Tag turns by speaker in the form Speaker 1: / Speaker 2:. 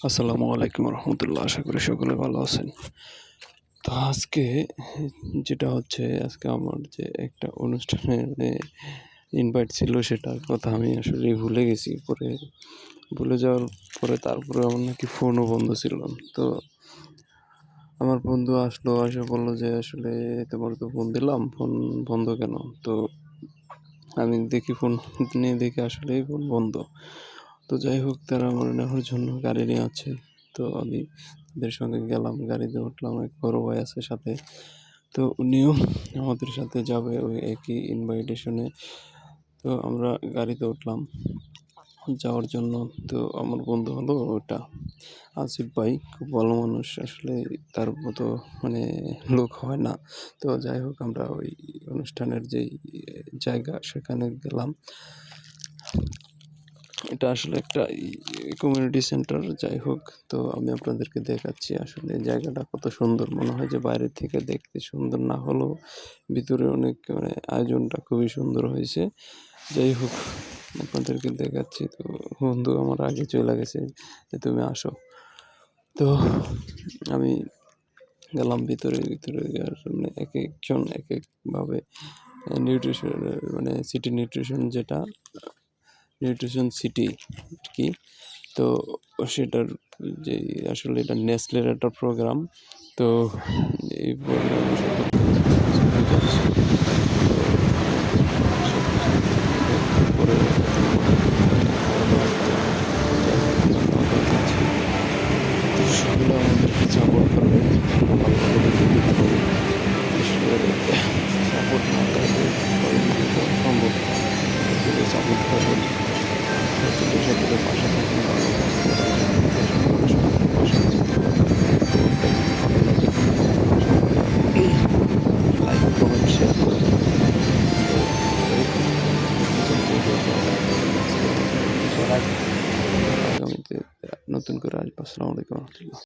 Speaker 1: আসসালামু আলাইকুম রহমতুল্লাহ, আশা করি সকলে ভালো আছেন। তো আজকে যেটা হচ্ছে, আজকে আমার যে একটা অনুষ্ঠানে ইনভাইট ছিল, সেটার কথা আমি আসলে ভুলে গেছি। ভুলে যাওয়ার পরে তারপরে আমার নাকি ফোনও বন্ধ ছিল। তো আমার বন্ধু আসলো, এসে বললো যে আসলে তোমার তো ফোন দিলাম, ফোন বন্ধ কেন? তো আমি দেখি, ফোন নিয়ে দেখি আসলেই ফোন বন্ধ। তো যাই হোক, তারা আমার নেওয়ার জন্য গাড়ি নিয়ে আছে। তো আমি তাদের সঙ্গে গেলাম, গাড়িতে উঠলাম, এক বড় ভাই আছে সাথে। তো উনিও আমাদের সাথে যাবে ওই একই ইনভাইটেশনে। তো আমরা গাড়িতে উঠলাম যাওয়ার জন্য। তো আমার বন্ধু হলো ওটা আসিফ ভাই, খুব ভালো মানুষ আসলে, তার মতো মানে লোক হয় না। তো যাই হোক, আমরা ওই অনুষ্ঠানের যেই জায়গা সেখানে গেলাম। এটা আসলে একটা কমিউনিটি সেন্টার। যাই হোক, তো আমি আপনাদেরকে দেখাচ্ছি আসলে জায়গাটা কত সুন্দর। মনে হয় যে বাইরে থেকে দেখতে সুন্দর না হলেও ভিতরে অনেক আয়োজনটা খুবই সুন্দর হয়েছে। যাই হোক, আপনাদেরকে দেখাচ্ছি। তো বন্ধু আমার আগে চলে গেছে যে তুমি আসো। তো আমি গেলাম ভিতরে। এক একজন এক একভাবে নিউট্রিশন, সিটি নিউট্রিশন, যেটা নিউট্রিশন সিটি কি, তো সেটার যে আসলে এটা নেসলের একটা প্রোগ্রাম। তো এই প্রোগ্রামে বোঝাচ্ছি। পরে সকলে আমাদেরকে সাপোর্ট করবে, ভালো করে যদি করে আসলে সাপোর্ট না করবে সম্ভব না। যদি সাপোর্ট করবেন, সকলের পাশে থাকবেন, ভালো কাজ লাইক কমেন্ট শেয়ার করবেন। আগামীতে নতুন করে আসবো। আসসালামু আলাইকুম রহমতুল্লাহ।